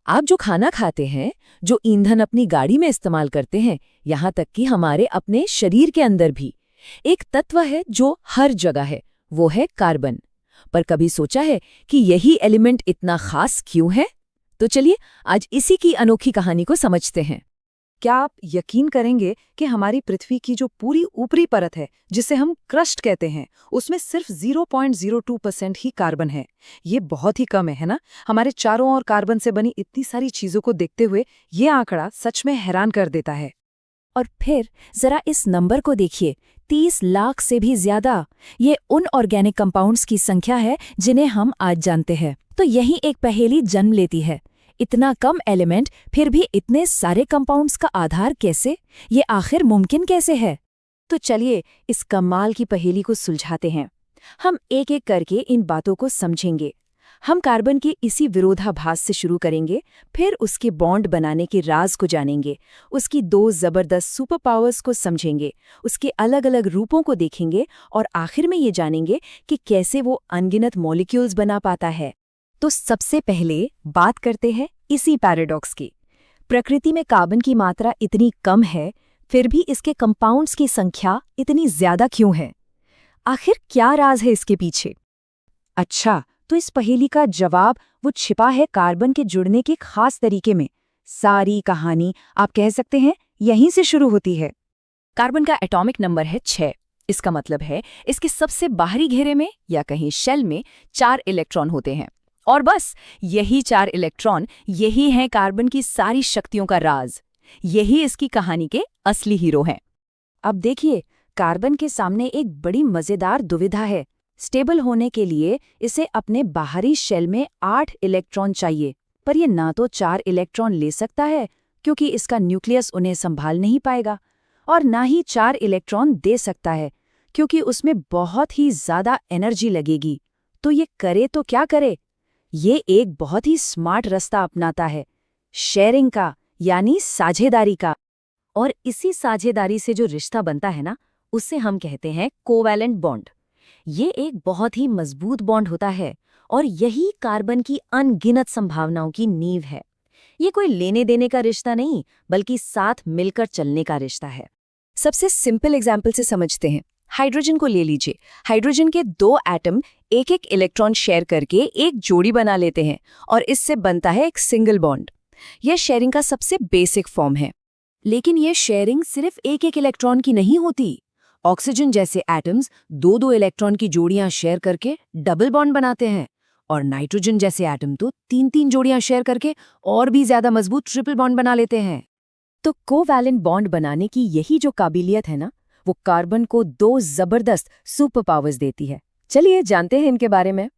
आप जो खाना खाते हैं, जो ईंधन अपनी गाड़ी में इस्तेमाल करते हैं, यहाँ तक कि हमारे अपने शरीर के अंदर भी एक तत्व है जो हर जगह है, वो है कार्बन। पर कभी सोचा है कि यही एलिमेंट इतना खास क्यों है? तो चलिए आज इसी की अनोखी कहानी को समझते हैं। क्या आप यकीन करेंगे कि हमारी पृथ्वी की जो पूरी ऊपरी परत है, जिसे हम क्रस्ट कहते हैं, उसमें सिर्फ 0.02% ही कार्बन है। ये बहुत ही कम है ना? हमारे चारों ओर कार्बन से बनी इतनी सारी चीजों को देखते हुए ये आंकड़ा सच में हैरान कर देता है। और फिर जरा इस नंबर को देखिए, 30 लाख से भी ज्यादा। ये उन ऑर्गेनिक कंपाउंड्स की संख्या है जिन्हें हम आज जानते हैं। तो यही एक पहेली जन्म लेती है, इतना कम एलिमेंट फिर भी इतने सारे कंपाउंड्स का आधार कैसे? ये आखिर मुमकिन कैसे है? तो चलिए इस कमाल की पहेली को सुलझाते हैं। हम एक एक करके इन बातों को समझेंगे। हम कार्बन के इसी विरोधाभास से शुरू करेंगे, फिर उसके बॉन्ड बनाने के राज को जानेंगे, उसकी 2 जबरदस्त सुपर पावर्स को समझेंगे, उसके अलग अलग रूपों को देखेंगे और आखिर में ये जानेंगे कि कैसे वो अनगिनत मॉलिक्यूल्स बना पाता है। तो सबसे पहले बात करते हैं इसी पैराडॉक्स की। प्रकृति में कार्बन की मात्रा इतनी कम है, फिर भी इसके कंपाउंड्स की संख्या इतनी ज्यादा क्यों है? आखिर क्या राज है इसके पीछे? अच्छा, तो इस पहेली का जवाब वो छिपा है कार्बन के जुड़ने के खास तरीके में। सारी कहानी आप कह सकते हैं यहीं से शुरू होती है। कार्बन का एटॉमिक नंबर है 6। इसका मतलब है इसके सबसे बाहरी घेरे में या कहीं शेल में 4 इलेक्ट्रॉन होते हैं। और बस यही 4 इलेक्ट्रॉन, यही हैं कार्बन की सारी शक्तियों का राज। यही इसकी कहानी के असली हीरो हैं। अब देखिए, कार्बन के सामने एक बड़ी मजेदार दुविधा है। स्टेबल होने के लिए इसे अपने बाहरी शेल में 8 इलेक्ट्रॉन चाहिए, पर ये ना तो 4 इलेक्ट्रॉन ले सकता है क्योंकि इसका न्यूक्लियस उन्हें संभाल नहीं पाएगा, और ना ही 4 इलेक्ट्रॉन दे सकता है क्योंकि उसमें बहुत ही ज्यादा एनर्जी लगेगी। तो ये करे तो क्या करे? ये एक बहुत ही स्मार्ट रास्ता अपनाता है, शेयरिंग का, यानी साझेदारी का। और इसी साझेदारी से जो रिश्ता बनता है ना, उससे हम कहते हैं कोवैलेंट बॉन्ड। ये एक बहुत ही मजबूत बॉन्ड होता है और यही कार्बन की अनगिनत संभावनाओं की नींव है। ये कोई लेने देने का रिश्ता नहीं, बल्कि साथ मिलकर चलने का रिश्ता है। सबसे सिंपल एग्जाम्पल से समझते हैं। हाइड्रोजन को ले लीजिए। हाइड्रोजन के 2 एटम एक एक इलेक्ट्रॉन शेयर करके एक जोड़ी बना लेते हैं और इससे बनता है एक सिंगल बॉन्ड। यह शेयरिंग का सबसे बेसिक फॉर्म है। लेकिन यह शेयरिंग सिर्फ एक एक इलेक्ट्रॉन की नहीं होती। ऑक्सीजन जैसे एटम्स 2-2 इलेक्ट्रॉन की जोड़ियां शेयर करके डबल बॉन्ड बनाते हैं, और नाइट्रोजन जैसे एटम तो 3-3 जोड़ियां शेयर करके और भी ज्यादा मजबूत ट्रिपल बॉन्ड बना लेते हैं। तो कोवैलेंट बॉन्ड बनाने की यही जो काबिलियत है ना, वो कार्बन को 2 जबरदस्त सुपर पावर्स देती है। चलिए जानते हैं इनके बारे में।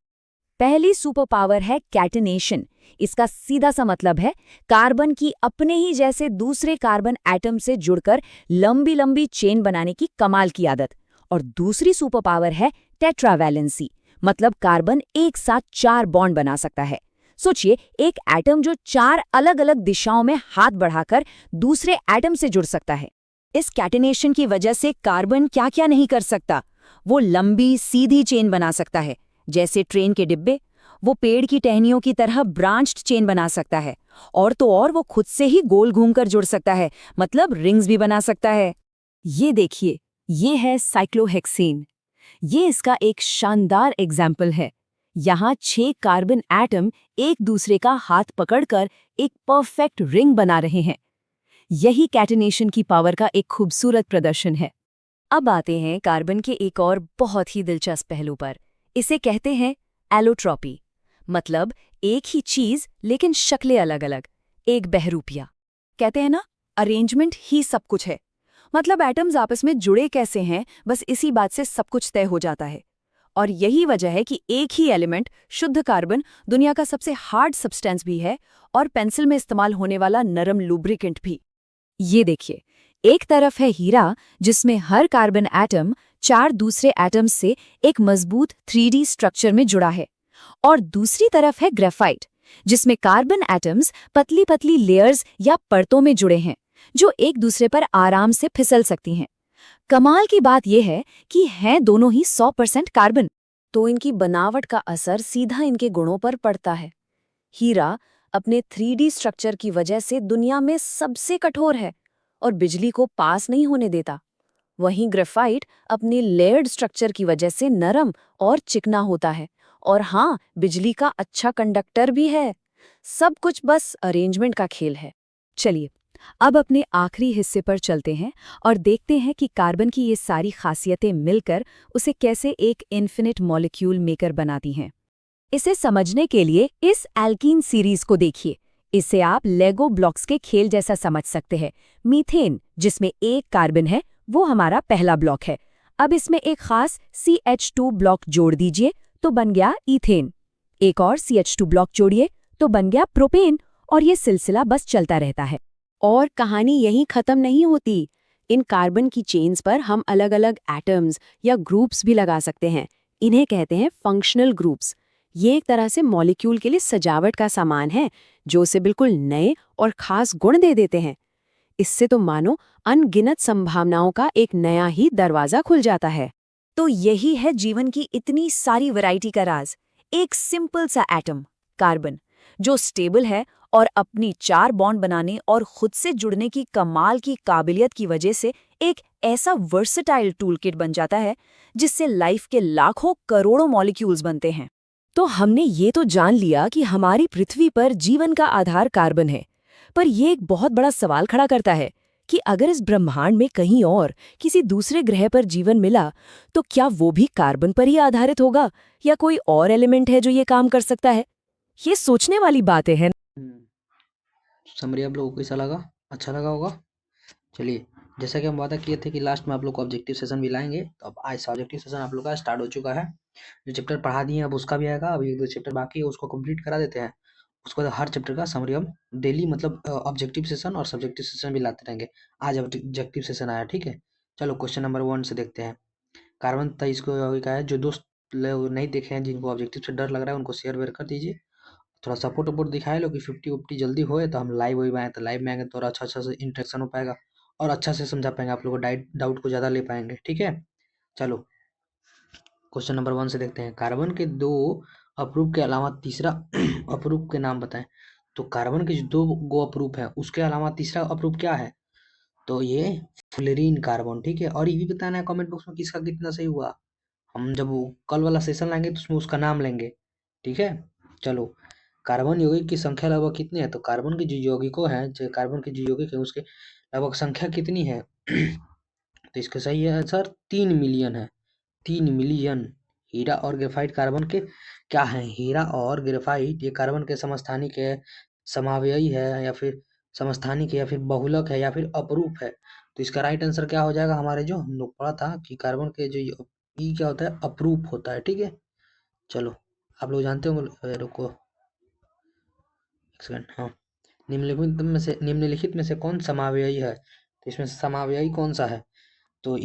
पहली सुपर पावर है कैटेनेशन। इसका सीधा सा मतलब है कार्बन की अपने ही जैसे दूसरे कार्बन एटम से जुड़कर लंबी लंबी चेन बनाने की कमाल की आदत। और दूसरी सुपर पावर है टेट्रावैलेंसी, मतलब कार्बन एक साथ 4 बॉन्ड बना सकता है। सोचिए, एक एटम जो 4 अलग अलग दिशाओं में हाथ बढ़ाकर दूसरे एटम से जुड़ सकता है। इस कैटेनेशन की वजह से कार्बन क्या क्या नहीं कर सकता। वो लंबी सीधी चेन बना सकता है, जैसे ट्रेन के डिब्बे। वो पेड़ की टहनियों की तरह ब्रांच्ड चेन बना सकता है, और तो और वो खुद से ही गोल घूमकर जुड़ सकता है, मतलब रिंग्स भी बना सकता है। ये देखिए, ये है साइक्लोहेक्सेन। ये इसका एक शानदार एग्जाम्पल है। यहाँ 6 कार्बन एटम एक दूसरे का हाथ पकड़कर एक परफेक्ट रिंग बना रहे हैं। यही कैटेनेशन की पावर का एक खूबसूरत प्रदर्शन है। अब आते हैं कार्बन के एक और बहुत ही दिलचस्प पहलू पर। इसे कहते हैं एलोट्रॉपी, मतलब एक ही चीज लेकिन शक्लें अलग अलग, एक बहरूपिया। कहते हैं ना, अरेंजमेंट ही सब कुछ है। मतलब एटम्स आपस में जुड़े कैसे हैं, बस इसी बात से सब कुछ तय हो जाता है। और यही वजह है कि एक ही एलिमेंट, शुद्ध कार्बन, दुनिया का सबसे हार्ड सब्सटेंस भी है और पेंसिल में इस्तेमाल होने वाला नरम लुब्रिकेंट भी। ये देखिए, एक तरफ है हीरा, जिसमें हर कार्बन एटम 4 दूसरे एटम्स से एक मजबूत 3D स्ट्रक्चर में जुड़ा है, और दूसरी तरफ है ग्रेफाइट, जिसमें कार्बन एटम्स पतली पतली लेयर्स या परतों में जुड़े हैं, जो एक दूसरे पर आराम से फिसल सकती हैं। कमाल की बात यह है कि हैं दोनों ही 100% कार्बन, तो इनकी बनावट का असर सीधा इनके गुणों पर पड़ता है। हीरा अपने 3D स्ट्रक्चर की वजह से दुनिया में सबसे कठोर है और बिजली को पास नहीं होने देता। वहीं ग्रेफाइट अपने लेयर्ड स्ट्रक्चर की वजह से नरम और चिकना होता है और हाँ, बिजली का अच्छा कंडक्टर भी है। सब कुछ बस अरेंजमेंट का खेल है। चलिए, अब अपने आखिरी हिस्से पर चलते हैं और देखते हैं कि कार्बन की ये सारी खासियतें मिलकर उसे कैसे एक इन्फिनिट मॉलिक्यूल मेकर बनाती हैं। इसे समझने के लिए इस एल्कीन सीरीज को देखिए। इसे आप लेगो ब्लॉक्स के खेल जैसा समझ सकते हैं। मीथेन, जिसमें एक कार्बन है, वो हमारा पहला ब्लॉक है। अब इसमें एक खास CH2 ब्लॉक जोड़ दीजिए तो बन गया ईथेन। एक और CH2 ब्लॉक जोड़िए तो बन गया प्रोपेन, और ये सिलसिला बस चलता रहता है। और कहानी यहीं खत्म नहीं होती। इन कार्बन की चेन्स पर हम अलग अलग एटम्स या ग्रुप्स भी लगा सकते हैं। इन्हें कहते हैं फंक्शनल ग्रुप्स। ये एक तरह से मॉलिक्यूल के लिए सजावट का सामान है, जो उसे बिल्कुल नए और खास गुण दे देते हैं। इससे तो मानो अनगिनत संभावनाओं का एक नया ही दरवाजा खुल जाता है। तो यही है जीवन की इतनी सारी वैरायटी का राज। एक सिंपल सा एटम, कार्बन, जो स्टेबल है और अपनी 4 बॉन्ड बनाने और खुद से जुड़ने की कमाल की काबिलियत की वजह से एक ऐसा वर्सेटाइल टूलकिट बन जाता है जिससे लाइफ के लाखों करोड़ों मॉलिक्यूल्स बनते हैं। तो हमने ये तो जान लिया कि हमारी पृथ्वी पर जीवन का आधार कार्बन है, पर यह एक बहुत बड़ा सवाल खड़ा करता है कि अगर इस ब्रह्मांड में कहीं और किसी दूसरे ग्रह पर जीवन मिला, तो क्या वो भी कार्बन पर ही आधारित होगा या कोई और एलिमेंट है जो ये काम कर सकता है? ये सोचने वाली बातें हैं। समरी आप लोगों को कैसा लगा? अच्छा लगा होगा। चलिए, जैसा कि हम वादा किए थे कि लास्ट में आप लोग को ऑब्जेक्टिव सेशन भी लाएंगे, तो अब आज से ऑब्जेक्टिव सेशन आप लोग का स्टार्ट हो चुका है। जो चैप्टर पढ़ा दिए अब उसका भी आएगा। अभी 1-2 चैप्टर बाकी है, उसको कंप्लीट करा देते हैं। उसके बाद हर चैप्टर का समरी हम डेली मतलब ऑब्जेक्टिव सेशन और सब्जेक्टिव सेशन भी लाते रहेंगे। आज ऑब्जेक्टिव सेशन आया, ठीक है। चलो क्वेश्चन नंबर 1 से देखते हैं। कार्बन 23 को यौगिक है। जो दोस्त लोग नहीं देखे हैं, जिनको ऑब्जेक्टिव से डर लग रहा है, उनको शेयर वेयर कर दीजिए। थोड़ा सपोर्ट वपोर्ट दिखाए लो कि 50-50 जल्दी होए, तो हम लाइव वही आए, तो लाइव में आएंगे तो और अच्छा से इंटरेक्शन हो पाएगा और अच्छा से समझा पाएंगे। आप लोगों को डाउट को ज़्यादा ले पाएंगे, ठीक है। चलो क्वेश्चन नंबर 1 से देखते हैं। कार्बन के 2 अप्रूप के अलावा तीसरा अप्रूप के नाम बताएं। तो कार्बन के जो 2 गो अप्रूप है, उसके अलावा तीसरा अप्रूप क्या है? तो ये फ्लोरीन कार्बन, ठीक है। और ये भी बताना है कमेंट बॉक्स में किसका कितना सही हुआ। हम जब वो कल वाला सेशन लाएंगे तो उसमें उसका नाम लेंगे, ठीक है। चलो, कार्बन यौगिक की संख्या लगभग कितनी है? तो कार्बन के जो यौगिकों हैं, जो कार्बन के जो यौगिक है, उसके लगभग संख्या कितनी है? तो इसका सही है आंसर 3 मिलियन है। 3 मिलियन। हीरा और ग्रेफाइट कार्बन के क्या है? हीरा और ग्रेफाइट ये कार्बन के समस्थानिक है, समावयवी है, या फिर समस्थानिक है, या फिर बहुलक है, या फिर अपरूप है। तो इसका राइट आंसर क्या हो जाएगा? हमारे जो हम लोग पढ़ा था कि कार्बन के जो ई क्या होता है? अपरूप होता है, ठीक है। चलो, आप लोग जानते होंगे। रुको एक सेकंड। हाँ, निम्नलिखित में से कौन समावयवी है? तो इसमें समावयवी कौन सा है? तो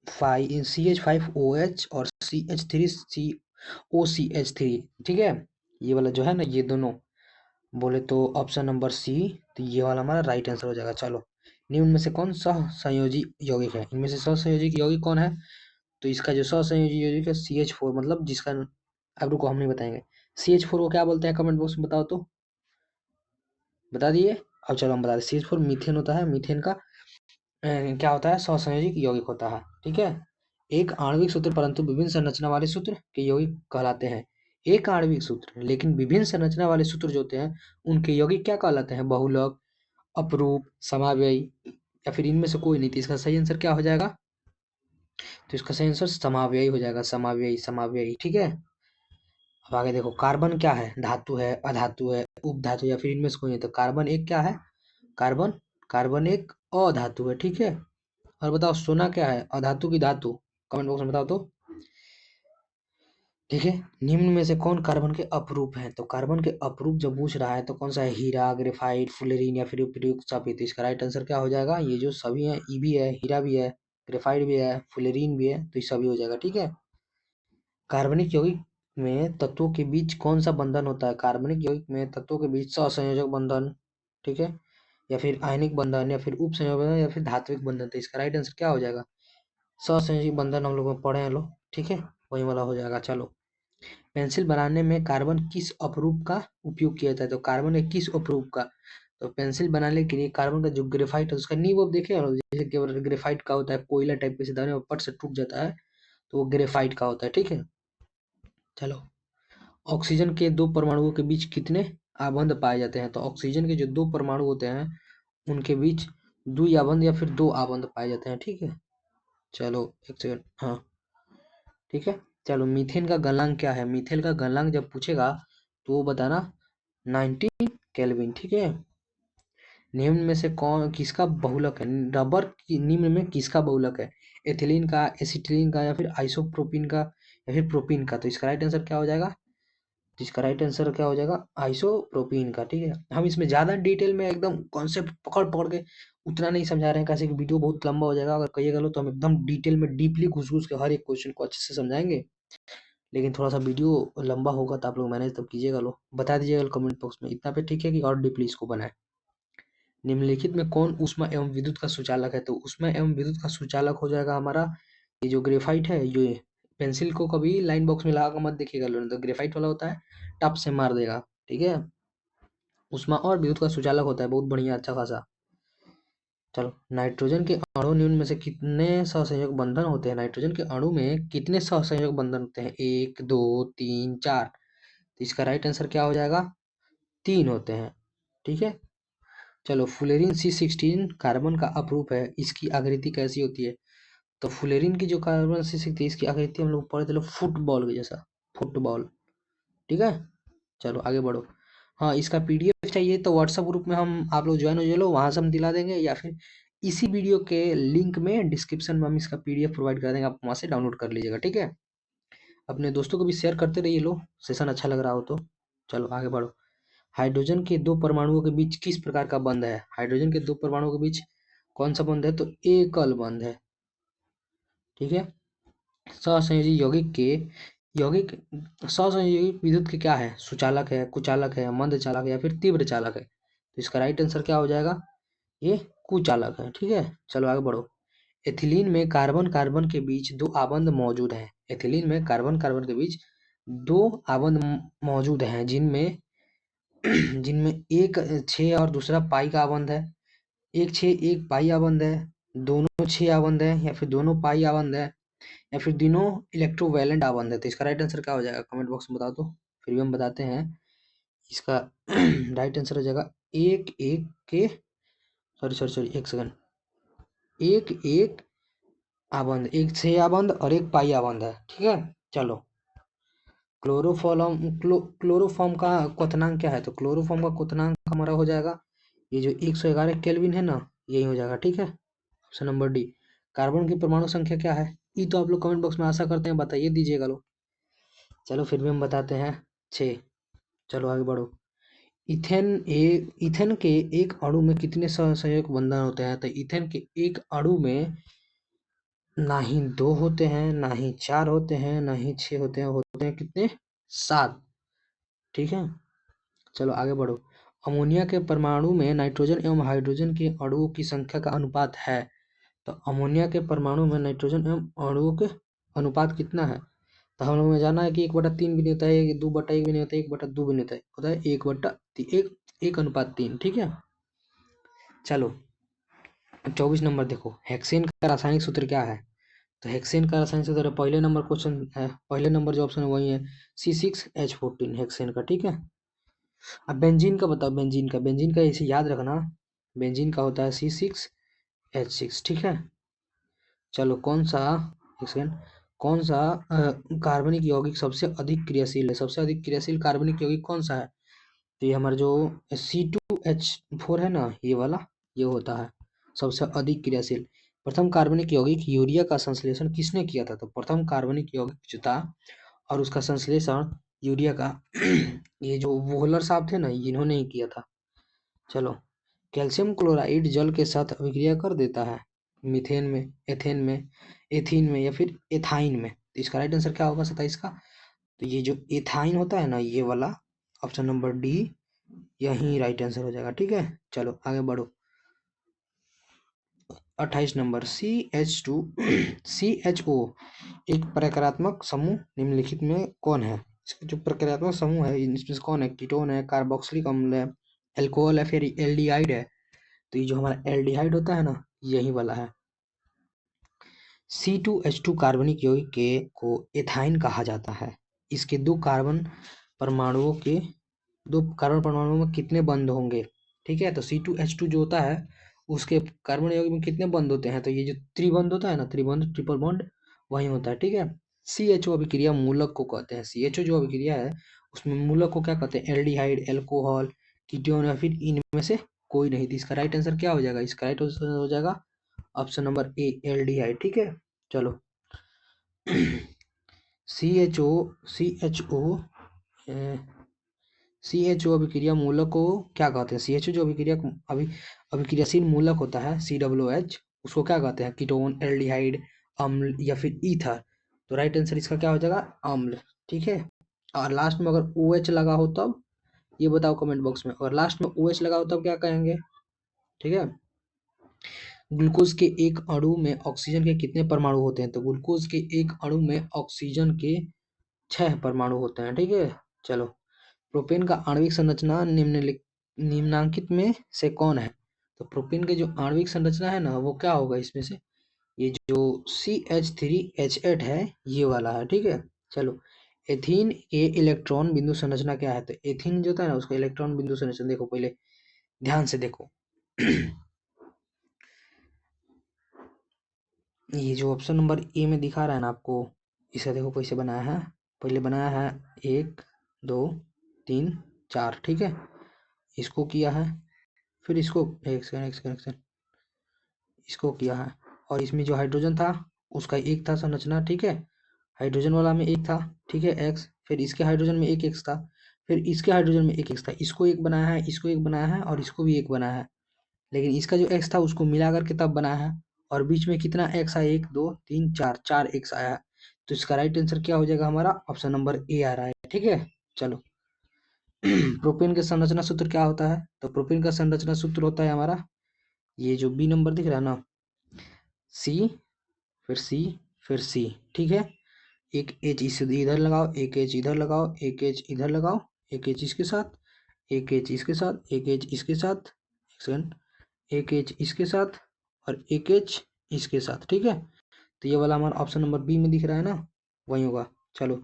CH5OH और CH3COCH3, ठीक है। ये वाला जो है ना, ये दोनों बोले तो ऑप्शन नंबर सी, तो ये वाला हमारा राइट आंसर हो जाएगा। चलो, निम्न में से कौन सहसंयोजी यौगिक है? इनमें से सहसंयोजी यौगिक कौन है? तो इसका जो सहसंयोजी यौगिक है CH4, मतलब जिसका अब रुको हम नहीं बताएंगे। CH4 को क्या बोलते हैं? कमेंट बॉक्स में बताओ तो, बता दिए। अब चलो हम बता दें। CH4 मीथेन होता है। मीथेन का क्या होता है? सहसंयोजिक यौगिक होता है, ठीक है। एक आणविक सूत्र परंतु विभिन्न संरचना वाले सूत्र के यौगिक कहलाते हैं। एक आणविक सूत्र लेकिन विभिन्न संरचना वाले सूत्र जो होते हैं, उनके यौगिक क्या कहलाते हैं? बहुलक, अपरूप, समावयवी, या फिर इनमें से कोई नहीं। तो इसका सही आंसर क्या हो जाएगा? तो इसका सही आंसर समावयवी हो जाएगा। समावयवी, समावयवी, ठीक है। अब आगे देखो, कार्बन क्या है? धातु है, अधातु है, उपधातु, या फिर इनमें से कोई नहीं। तो कार्बन एक क्या है? कार्बन कार्बन एक अधातु है, ठीक है। और बताओ, सोना क्या है? अधातु की धातु? कमेंट बॉक्स में बताओ तो, ठीक है। निम्न में से कौन कार्बन के अपरूप हैं? तो कार्बन के अपरूप जब पूछ रहा है तो कौन सा है? हीरा, ग्रेफाइट, फुलेरिन, या फिर उपयुक्त सभी। तो इसका राइट आंसर क्या हो जाएगा? ये जो सभी है, ई भी है, हीरा भी है, ग्रेफाइट भी है, फुलेरिन भी है, तो ये सभी हो जाएगा, ठीक है। कार्बनिक यौगिक में तत्वों के बीच कौन सा बंधन होता है? कार्बनिक यौगिक में तत्वों के बीच सहसंयोजक बंधन, ठीक है, या फिर आयनिक बंधन, या फिर उप संयोजक बंधन, या फिर धात्विक बंधन। तो इसका राइट आंसर क्या हो जाएगा? सहसंयोजक बंधन हम लोग पढ़े हैं लोग, ठीक है, वही वाला हो जाएगा। चलो पेंसिल बनाने में कार्बन किस अपरूप का उपयोग किया जाता है? तो कार्बन है किस अपरूप का? तो पेंसिल बनाने के लिए कार्बन का जो ग्रेफाइट है उसका नींव आप देखे हो, जैसे केवल ग्रेफाइट का होता है, कोयला टाइप के सितारे में पट से टूट जाता है, तो वो ग्रेफाइट का होता है। ठीक है, चलो। ऑक्सीजन के दो परमाणुओं के बीच कितने आबंध पाए जाते हैं? तो ऑक्सीजन के जो दो परमाणु होते हैं उनके बीच द्वि आबंध या फिर दो आबंध पाए जाते हैं। ठीक है, चलो एक सेकंड। हाँ, ठीक है, चलो। मीथेन का गलनांक क्या है? मीथेन का गलनांक जब पूछेगा तो वो बताना 19 केल्विन। ठीक है, निम्न में से कौन किसका बहुलक है? रबर की निम्न में किसका बहुलक है? एथिलीन का, एसिटिलीन का, या फिर आइसोप्रोपिन का, या फिर प्रोपिन का? तो इसका राइट आंसर क्या हो जाएगा? तो इसका राइट आंसर क्या हो जाएगा? आइसोप्रोपिन का। ठीक है, हम इसमें ज्यादा डिटेल में एकदम कॉन्सेप्ट पकड़ पकड़ के उतना नहीं समझा रहे हैं, कैसे कि वीडियो बहुत लंबा हो जाएगा। अगर कहिएगा लो तो हम एकदम डिटेल में डीपली घुस घुस के हर एक क्वेश्चन को अच्छे से समझाएंगे, लेकिन थोड़ा सा वीडियो लंबा होगा तो आप लोग मैनेज तब कीजिएगा। लो बता दीजिएगा कमेंट बॉक्स में, इतना पे ठीक है कि और डीपली इसको बनाए। निम्नलिखित में कौन ऊष्मा एवं विद्युत का सुचालक है? तो ऊष्मा एवं विद्युत का सुचालक हो जाएगा हमारा ये जो ग्रेफाइट है। ये पेंसिल को कभी लाइन बॉक्स में लगा कर मत देखिएगा, तो ग्रेफाइट वाला होता है, टप से मार देगा। ठीक है, ऊष्मा और विद्युत का सुचालक होता है, बहुत बढ़िया, अच्छा खासा। चलो, नाइट्रोजन के अणु निम्न में से कितने सहसंयोग बंधन होते हैं? नाइट्रोजन के अणु में कितने सहसंयोग बंधन होते हैं? 1 2 3 4। तो इसका राइट आंसर क्या हो जाएगा? 3 होते हैं। ठीक है, चलो। फुलेरिन C16 कार्बन का अपरूप है, इसकी आकृति कैसी होती है? तो फुलेरिन की जो कार्बन C16 इसकी आकृति हम लोग पढ़े थे, फुटबॉल के जैसा, फुटबॉल। ठीक है, चलो आगे बढ़ो। हाँ, इसका पीडीएफ चाहिए तो व्हाट्सएप ग्रुप में हम आप लोग ज्वाइन हो जाओ, वहां से हम दिला देंगे, या फिर इसी वीडियो के लिंक में डिस्क्रिप्शन में हम इसका पीडीएफ प्रोवाइड कर देंगे, आप वहां से डाउनलोड कर लीजिएगा। ठीक है, अपने दोस्तों को भी शेयर करते रहिए लो, सेशन अच्छा लग रहा हो तो। चलो आगे बढ़ो। हाइड्रोजन के दो परमाणुओं के बीच किस प्रकार का बंध है? हाइड्रोजन के दो परमाणुओं के बीच कौन सा बंध है? तो एकल बंध है। ठीक है, सहसंयोजी यौगिक के यौगिक सहसंयोजी विद्युत के क्या है? सुचालक है, कुचालक है, मंद चालक है, या फिर तीव्र चालक है? तो इसका राइट आंसर क्या हो जाएगा? ये कुचालक है। ठीक है, चलो आगे बढ़ो। एथिलीन में कार्बन कार्बन के बीच दो आबंध मौजूद हैं। एथिलीन में कार्बन कार्बन के बीच दो आबंध मौजूद हैं, जिनमें जिनमें एक 6 और दूसरा पाई का आबंध है। एक 6 एक पाई आबंध है, दोनों 6 आबंध है, या फिर दोनों पाई आबंध है, या फिर तीनों इलेक्ट्रोवैलेंट आबंध है? तो इसका राइट आंसर क्या हो जाएगा? कमेंट बॉक्स में बता दो, फिर भी हम बताते हैं। इसका राइट आंसर हो जाएगा एक एक के, सॉरी सॉरी सॉरी, एक सेकंड, एक एक आबंध, एक 6 आबंध और एक पाई आबंध है। ठीक है, चलो। क्लोरोफॉर्म का क्वथनांक क्या है? तो क्लोरोफॉर्म का क्वथनांक हमारा हो जाएगा ये जो 111 केल्विन है ना, यही हो जाएगा। ठीक है, ऑप्शन नंबर डी। कार्बन की परमाणु संख्या क्या है? ये तो आप लोग कमेंट बॉक्स में आशा करते हैं बताइए दीजिएगा लोग। चलो फिर भी हम बताते हैं, 6। चलो आगे बढ़ो। इथेन के एक अणु में कितने सहसंयोजक बंधन होते हैं? तो इथेन के एक अणु में ना ही 2 होते हैं, ना ही 4 होते हैं, ना ही 6 होते हैं कितने? 7। ठीक है, चलो आगे बढ़ो। अमोनिया के परमाणु में नाइट्रोजन एवं हाइड्रोजन के अणुओं की संख्या का अनुपात है। तो अमोनिया के परमाणु में नाइट्रोजन एवं अणुओं के अनुपात कितना है? तो हम लोग में जाना है कि 1/3 भी नहीं होता है, 2/1 भी नहीं होता है, 1/2 भी नहीं होता है 1/3, 1:3। ठीक है, चलो 24 नंबर देखो। हेक्सेन का रासायनिक सूत्र क्या है? तो हेक्सेन का रासायनिक सूत्र पहले नंबर क्वेश्चन है, पहले नंबर जो ऑप्शन है वही है, C6H14 हेक्सेन का। ठीक है, अब बेंजीन का बताओ। बेंजीन का इसे याद रखना, बेंजीन का होता है C6H6। ठीक है, चलो। कौन सा, एक सेकंड, कौन सा कार्बनिक यौगिक सबसे अधिक क्रियाशील है? सबसे अधिक क्रियाशील कार्बनिक यौगिक कौन सा है? तो ये हमारा जो C2H4 है ना, ये वाला, ये होता है सबसे अधिक क्रियाशील। प्रथम कार्बनिक यौगिक यूरिया का संश्लेषण किसने किया था? तो प्रथम कार्बनिक यौगिक जो था और उसका संश्लेषण यूरिया का ये जो वोहलर साहब थे ना, इन्होंने ही किया था। चलो, कैल्शियम क्लोराइड जल के साथ अभिक्रिया कर देता है मीथेन में, एथीन में, या फिर एथाइन में? तो इसका राइट आंसर क्या होगा 27 का? तो ये जो एथाइन होता है ना, ये वाला, ऑप्शन नंबर डी, यही राइट आंसर हो जाएगा। ठीक है, चलो आगे बढ़ो। 28 नंबर, CH2 CHO एक प्रकारात्मक समूह निम्नलिखित में कौन है? इसके जो प्रक्रियात्मक समूह है इसमें से कौन है, कीटोन है, कार्बोक्सिलिक अम्ल है, एल्कोहल है, फिर एल्डिहाइड है। तो ये जो हमारा एल्डिहाइड होता है ना, यही वाला है। C2H2 कार्बनिक यौगिक को एथाइन कहा जाता है। इसके दो कार्बन परमाणुओं में कितने बंध होंगे? ठीक है, तो C2H2 जो होता है उसके कार्बन यौगिक में कितने बंध होते हैं? तो ये जो त्रिबंध होता है ना, त्रिबंध, ट्रिपल बॉन्ड, वही होता है। ठीक है, CHO अभिक्रिया मूलक को कहते हैं। CHO जो अभिक्रिया है उसमें मूलक को क्या कहते हैं? एल्डिहाइड, एल्कोहल, कीटोन या फिर इनमें से कोई नहीं। तो इसका राइट आंसर क्या हो जाएगा? इसका राइट आंसर हो जाएगा ऑप्शन नंबर ए, एल्डिहाइड। ठीक है, चलो। CHO अभिक्रिया मूलक को क्या कहते हैं? CHO जो अभिक्रियाशील मूलक होता है COOH, उसको क्या कहते हैं? कीटोन, एल्डिहाइड, अम्ल या फिर ईथर। तो राइट आंसर इसका क्या हो जाएगा? अम्ल। ठीक है, और लास्ट में अगर OH लगा हो तब ये बताओ कमेंट बॉक्स में। और लास्ट में OH लगा हो तब क्या कहेंगे? ठीक है, ग्लूकोज के एक अणु में ऑक्सीजन के कितने परमाणु होते हैं? तो ग्लूकोज के एक अणु में ऑक्सीजन के 6 परमाणु होते हैं। ठीक है, चलो। प्रोपेन का आणविक संरचना निम्नांकित में से कौन है? तो प्रोपेन के जो आणविक संरचना है ना, वो क्या होगा इसमें से? ये जो CH3H8 है, ये वाला है। ठीक है, चलो। एथीन के इलेक्ट्रॉन बिंदु संरचना क्या है? तो एथीन जो होता है ना, उसका इलेक्ट्रॉन बिंदु संरचना देखो, पहले ध्यान से देखो। ये जो ऑप्शन नंबर ए में दिखा रहा है ना आपको, इसे देखो कैसे बनाया है। पहले बनाया है 1 2 3 4। ठीक है, इसको किया है, फिर इसको एक सेकंड इसको किया है, और इसमें जो हाइड्रोजन था उसका एक था संरचना। ठीक है, हाइड्रोजन वाला में एक था। ठीक है, एक्स, फिर इसके हाइड्रोजन में एक एक्स था, फिर इसके हाइड्रोजन में एक एक्स था। इसको एक बनाया है, इसको एक बनाया है, और इसको भी एक बनाया है। लेकिन इसका जो एक्स था उसको मिला करके तब बनाया है, और बीच में कितना एक्स आया? 1 2 3 4, 4 एक्स आया है। तो इसका राइट आंसर क्या हो जाएगा? हमारा ऑप्शन नंबर ए आ रहा है। ठीक है, चलो। प्रोपेन के संरचना सूत्र क्या होता है? तो प्रोपेन का संरचना सूत्र होता है हमारा, ये जो बी नंबर दिख रहा है ना, सी, फिर सी, फिर सी। ठीक है, एक एच इस इधर लगाओ, एक एच इधर लगाओ, एक एच इधर लगाओ, एक एच इसके साथ, एक एच इसके साथ, एक एच इसके साथ, एक सेकंड, एक एच इसके साथ, और एक एच इसके साथ। ठीक है, तो ये वाला हमारा ऑप्शन नंबर बी में दिख रहा है ना, वही होगा। चलो,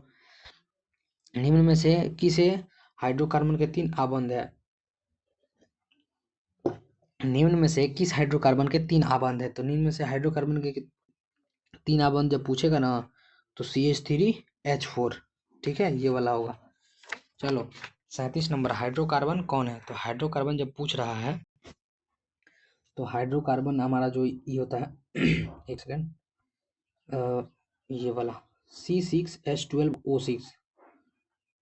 निम्न में से किसे हाइड्रोकार्बन के 3 आबंध है? निम्न में से किस हाइड्रोकार्बन के 3 आबंध है? तो निम्न में से हाइड्रोकार्बन के 3 आबंध जब पूछेगा ना, तो CH3H4। ठीक है, ये वाला होगा। चलो, 37 नंबर, हाइड्रोकार्बन कौन है? तो हाइड्रोकार्बन जब पूछ रहा है, तो हाइड्रोकार्बन हमारा जो ये होता है एक सेकंड, ये वाला C6H12O6।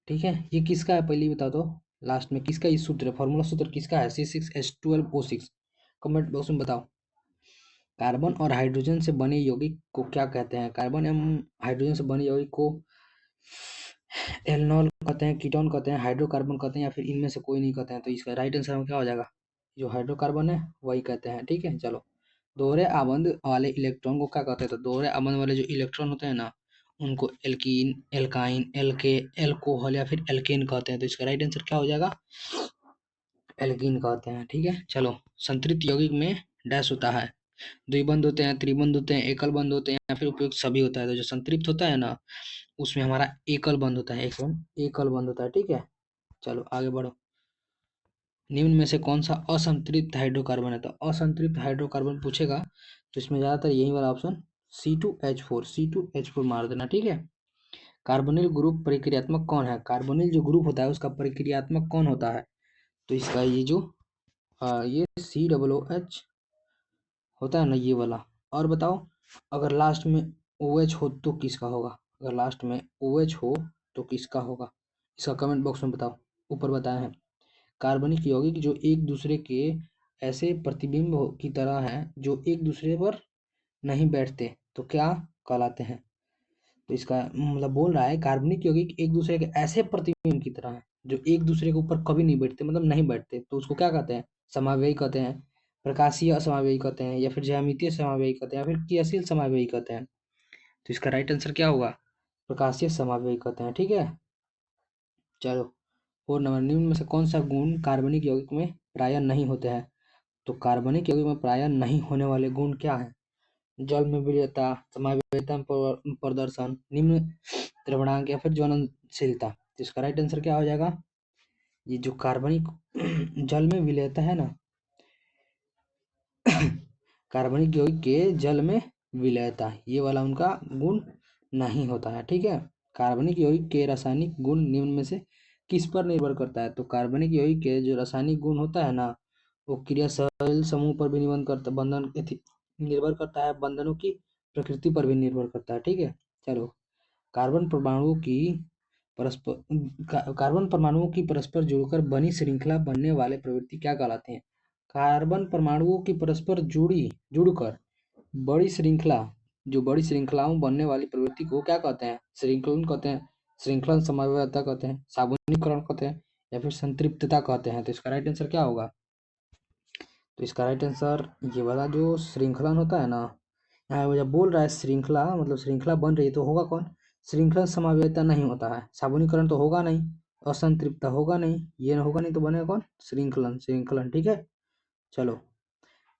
ठीक है, ये किसका है पहले बता दो। लास्ट में किसका ये सूत्र, फॉर्मूला सूत्र किसका है? C6H12O6। कमेंट बॉक्स में बताओ। कार्बन और हाइड्रोजन से बने यौगिक को क्या कहते हैं? कार्बन एवं हाइड्रोजन से बने यौगिक को एल्नॉल कहते हैं, कीटोन कहते हैं, हाइड्रोकार्बन कहते हैं, या फिर इनमें से कोई नहीं कहते हैं। तो इसका राइट आंसर में क्या हो जाएगा? जो हाइड्रोकार्बन है वही कहते हैं। ठीक है, चलो। दोहरे आबंध वाले इलेक्ट्रॉन को क्या कहते हैं? तो दोहरे आबंध वाले जो इलेक्ट्रॉन होते हैं ना, उनको एल्कीन, एल्काइन, एल्कोहल या फिर एल्केन कहते हैं। तो इसका राइट आंसर क्या हो जाएगा? एल्कीन कहते हैं। ठीक है, चलो। संतृप्त यौगिक में डैश होता है, द्विबंध होते हैं, त्रिबंध होते हैं, एकल बंध होते हैं, या फिर उपयुक्त सभी होता है। तो जो संतृप्त होता है ना, उसमें हमारा एकल बंध होता है, एकल बंध होता है। ठीक है, चलो आगे बढ़ो। निम्न में से कौन सा असंतृप्त हाइड्रोकार्बन है? तो असंतृप्त हाइड्रोकार्बन पूछेगा तो इसमें ज्यादातर यही वाला ऑप्शन C2H4 मार देना। ठीक है, कार्बोनिल ग्रुप प्रक्रियात्मक कौन है? कार्बोनिल जो ग्रुप होता है उसका प्रक्रियात्मक कौन होता है? तो इसका ये जो ये COOH होता है ना, ये वाला। और बताओ, अगर लास्ट में OH हो तो किसका होगा? अगर लास्ट में OH हो तो किसका होगा? इसका कमेंट बॉक्स में बताओ, ऊपर बताया है। कार्बनिक यौगिक जो एक दूसरे के ऐसे प्रतिबिंब की तरह हैं जो एक दूसरे पर नहीं बैठते, तो क्या कहलाते हैं? तो इसका मतलब बोल रहा है कार्बनिक यौगिक एक दूसरे के ऐसे प्रतिबिंब की तरह हैं जो एक दूसरे के ऊपर कभी नहीं बैठते, मतलब नहीं बैठते, तो उसको क्या कहते हैं? समावयवी कहते हैं, प्रकाशीय असमावयवी कहते हैं, या फिर ज्यामितीय समावयवी कहते हैं, या फिर क्रियाशील समावयवी कहते हैं। तो इसका राइट आंसर क्या होगा? प्रकाशीय समावयवी कहते हैं। ठीक है, चलो 4 नंबर, निम्न में से कौन सा गुण कार्बनिक यौगिक में प्रायः नहीं होते हैं? तो कार्बनिक यौगिक में प्रायः नहीं होने वाले गुण क्या हैं? जल में विलेयता, समावेयता, प्रदर्शन, निम्न द्रवणांक या फिर ज्वलनशीलता। तो इसका राइट आंसर क्या हो जाएगा? ये जो कार्बनिक जल में विलेयता है ना, कार्बनिक यौगिक के जल में विलेयता, ये वाला उनका गुण नहीं होता है। ठीक है, कार्बनिक यौगिक के रासायनिक गुण निम्न में से किस पर निर्भर करता है? तो कार्बनिक यौगिक के जो रासायनिक गुण होता है ना, वो क्रियाशील समूह पर भी निर्भर करता है, बंधनों की प्रकृति पर भी निर्भर करता है। ठीक है, चलो कार्बन परमाणुओं की कार्बन परमाणुओं की परस्पर जुड़कर बनी श्रृंखला बनने वाले प्रवृत्ति क्या कहलाते हैं? कार्बन परमाणुओं की परस्पर जुड़कर बड़ी श्रृंखला, जो बड़ी श्रृंखलाओं बनने वाली प्रवृत्ति को क्या कहते हैं? श्रृंखलन कहते हैं, श्रृंखलन समन्वयता कहते हैं, साबुनीकरण कहते हैं, या फिर संतृप्तता कहते हैं। तो इसका राइट आंसर क्या होगा? तो इसका राइट आंसर ये वाला जो श्रृंखलन होता है ना, यहाँ वो जब बोल रहा है श्रृंखला, मतलब श्रृंखला बन रही है, तो होगा कौन? श्रृंखला समन्वयता नहीं होता है, साबुनीकरण तो होगा नहीं, असंतृप्तता होगा नहीं, ये होगा नहीं, तो बनेगा कौन? श्रृंखलन। ठीक है, चलो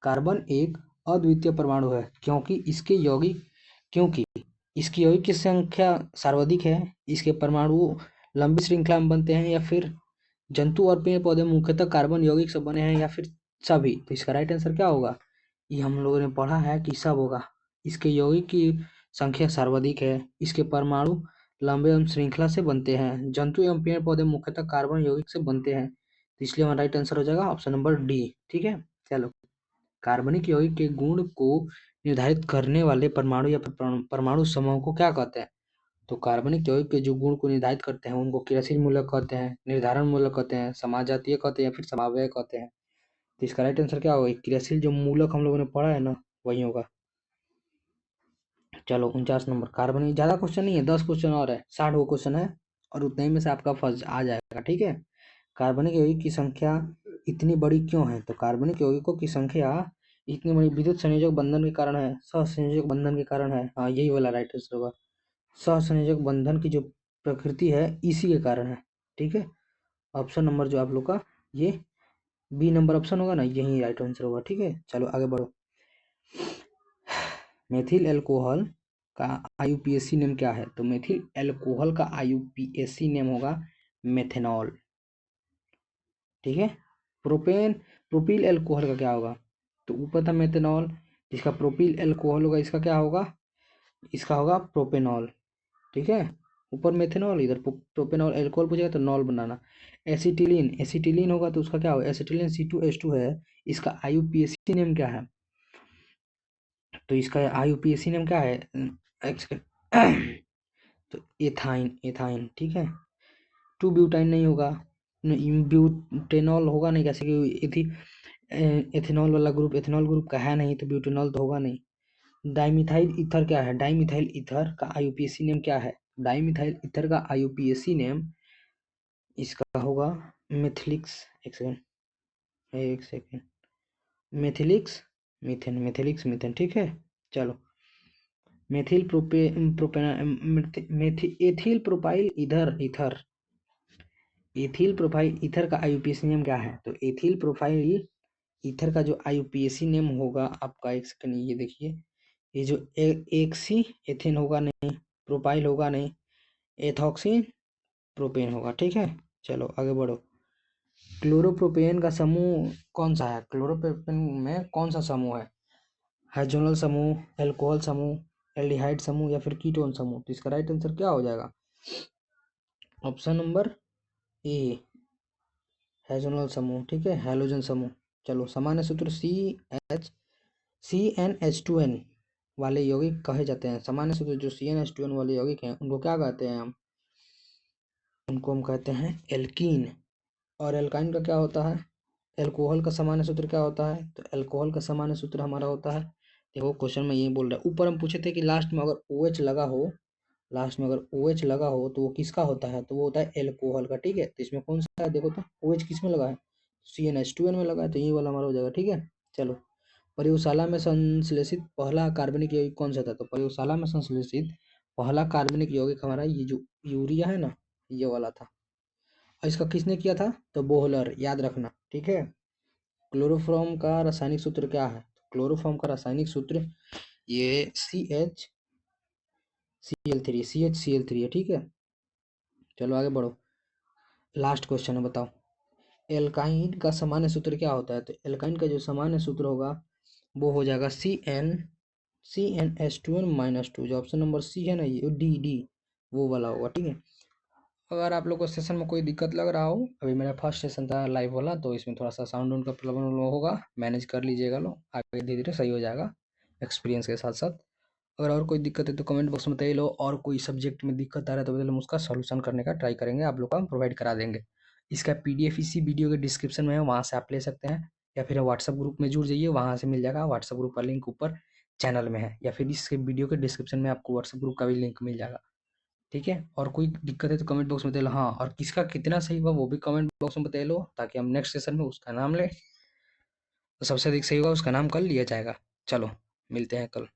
कार्बन एक अद्वितीय परमाणु है क्योंकि इसकी यौगिक की संख्या सर्वाधिक है, इसके परमाणु लंबी श्रृंखला में बनते हैं, या फिर जंतु और पेड़ पौधे मुख्यतः कार्बन यौगिक से बने हैं, या फिर सभी। तो इसका राइट आंसर क्या होगा? ये हम लोगों ने पढ़ा है कि सब होगा। इसके यौगिक की संख्या सर्वाधिक है, इसके परमाणु लंबे एवं श्रृंखला से बनते हैं, जंतु एवं पेड़ पौधे मुख्यतः कार्बन यौगिक से बनते हैं। तो इसलिए हमारा राइट आंसर हो जाएगा ऑप्शन नंबर डी। ठीक है, चलो कार्बनिक यौगिक के गुण को निर्धारित करने वाले परमाणु या परमाणु समूह को क्या कहते हैं? तो कार्बनिक यौगिक के जो गुण को निर्धारित करते हैं उनको क्रियाशील मूलक कहते हैं, निर्धारण मूलक कहते हैं, समाजातीय कहते हैं, या फिर समावयव कहते हैं। तो इसका राइट आंसर क्या होगा? क्रियाशील जो मूलक हम लोगों ने पढ़ा है ना, वही होगा। चलो 49 नंबर, कार्बनिक ज्यादा क्वेश्चन नहीं है, 10 क्वेश्चन और है, 60 वो क्वेश्चन है, और उतने ही में से आपका फर्स्ट आ जाएगा। ठीक है, कार्बनिक यौगिक की संख्या इतनी बड़ी क्यों है? तो कार्बनिक यौगिकों की संख्या इतनी बड़ी विद्युत संयोजक बंधन के कारण है, सहसंयोजक बंधन के कारण है। हाँ, यही वाला राइट आंसर होगा। सहसंयोजक बंधन की जो प्रकृति है इसी के कारण है। ठीक है, ऑप्शन नंबर जो आप लोग का ये बी नंबर ऑप्शन होगा ना, यही राइट आंसर होगा। ठीक है, चलो आगे बढ़ो। मेथिल एल्कोहल का आईयूपीएसी नेम क्या है? तो मेथिल एल्कोहल का आईयूपीएसी नेम होगा मेथेनॉल। ठीक है, प्रोपील एल्कोहल का क्या होगा? तो ऊपर था मेथेनॉल, जिसका प्रोपील एल्कोहल होगा, इसका क्या होगा? इसका होगा प्रोपेनॉल। ठीक है, ऊपर मेथेनॉल, इधर प्रोपेनॉल, एल्कोहल पूछेगा तो नॉल बनाना। एसिटिलीन होगा तो उसका क्या होगा? एसिटिलीन C2H2 है, इसका आईयूपीएसी नेम क्या है? तो इसका आईयूपीएसी नेम क्या है? तो एथाइन। ठीक है, 2 ब्यूटाइन नहीं होगा, ब्यूटेनॉल होगा नहीं, कैसे कि एथेनॉल वाला ग्रुप एथेनॉल ग्रुप का है नहीं, तो ब्यूटेनॉल तो होगा नहीं। डाइमिथाइल ईथर क्या है? डाइमिथाइल ईथर का आईयूपीएसी नेम क्या है? डाइमिथाइल ईथर का आईयूपीएसी नेम इसका होगा मेथिलिक्स। एक सेकेंड, मेथिलिक्स मीथेन। ठीक है, चलो मेथिल एथिल प्रोपाइल ईथर का आईयूपीएसी नेम क्या है? तो एथिल प्रोपाइल ईथर का जो आईयूपीएसी नेम होगा आपका, एक सेकंड, ये देखिए, ये जो एक्सी एथेन होगा नहीं, प्रोपाइल होगा नहीं, एथॉक्सी प्रोपेन होगा। ठीक है, चलो आगे बढ़ो। क्लोरोप्रोपेन का समूह कौन सा है? क्लोरोप्रोपेन में कौन सा समूह है? हाइड्रोजनल समूह, एल्कोहल समूह, एल्डिहाइड समूह, या फिर कीटोन समूह। तो इसका राइट आंसर क्या हो जाएगा? ऑप्शन नंबर ए, हाइड्रोजनल समूह। ठीक है, हैलोजन समूह। चलो सामान्य सूत्र CnH2n वाले यौगिक कहे जाते हैं। सामान्य सूत्र जो CnH2n वाले यौगिक हैं उनको क्या कहते हैं? उनको हम कहते हैं एल्कीन। और एल्काइन का क्या होता है? एल्कोहल का सामान्य सूत्र क्या होता है? तो एल्कोहल का सामान्य सूत्र हमारा होता है, देखो क्वेश्चन में यही बोल रहा है। ऊपर हम पूछे थे कि लास्ट में अगर OH लगा हो तो वो किसका होता है? तो वो होता है एल्कोहल का। ठीक है, तो इसमें कौन सा है देखो तो, OH किस में लगा है? CnH2n में लगा है, तो यही वाला हमारा हो जाएगा। ठीक है, चलो प्रयोगशाला में संश्लेषित पहला कार्बनिक यौगिक कौन सा था? तो प्रयोगशाला में संश्लेषित पहला कार्बनिक यौगिक हमारा ये जो यूरिया है ना, ये वाला था। इसका किसने किया था? तो बोहलर, याद रखना, ठीक है। क्लोरोफॉर्म का रासायनिक सूत्र क्या है? क्लोरोफॉर्म का रासायनिक सूत्र ये CH3 है, ठीक है। चलो आगे बढ़ो, लास्ट क्वेश्चन है, बताओ एल्काइन का सामान्य सूत्र क्या होता है? तो एल्काइन का जो सामान्य सूत्र होगा वो हो जाएगा CnH2n-2, जो ऑप्शन नंबर सी है ना, ये डी वो वाला होगा, ठीक है। अगर आप लोग को सेशन में कोई दिक्कत लग रहा हो, अभी मेरा फर्स्ट सेशन था लाइव वाला, तो इसमें थोड़ा सा साउंड का प्रॉब्लम होगा, मैनेज कर लीजिएगा, लो आगे धीरे धीरे सही हो जाएगा एक्सपीरियंस के साथ साथ। अगर और कोई दिक्कत है तो कमेंट बॉक्स में बताइए लो, और कोई सब्जेक्ट में दिक्कत आ रहा है तो बताइए, हम उसका सॉल्यूशन करने का ट्राई करेंगे, आप लोग को हम प्रोवाइड करा देंगे। इसका PDF इसी वीडियो के डिस्क्रिप्शन में है, वहाँ से आप ले सकते हैं, या फिर व्हाट्सअप ग्रुप में जुड़ जाइए, वहाँ से मिल जाएगा। व्हाट्सअप ग्रुप का लिंक ऊपर चैनल में है, या फिर इस वीडियो के डिस्क्रिप्शन में आपको व्हाट्सअप ग्रुप का भी लिंक मिल जाएगा, ठीक है। और कोई दिक्कत है तो कमेंट बॉक्स में बताइए लो, हाँ, और किसका कितना सही हुआ वो भी कमेंट बॉक्स में बताइए लो, ताकि हम नेक्स्ट सेशन में उसका नाम लें, तो सबसे अधिक सही होगा उसका नाम कल लिया जाएगा। चलो मिलते हैं कल।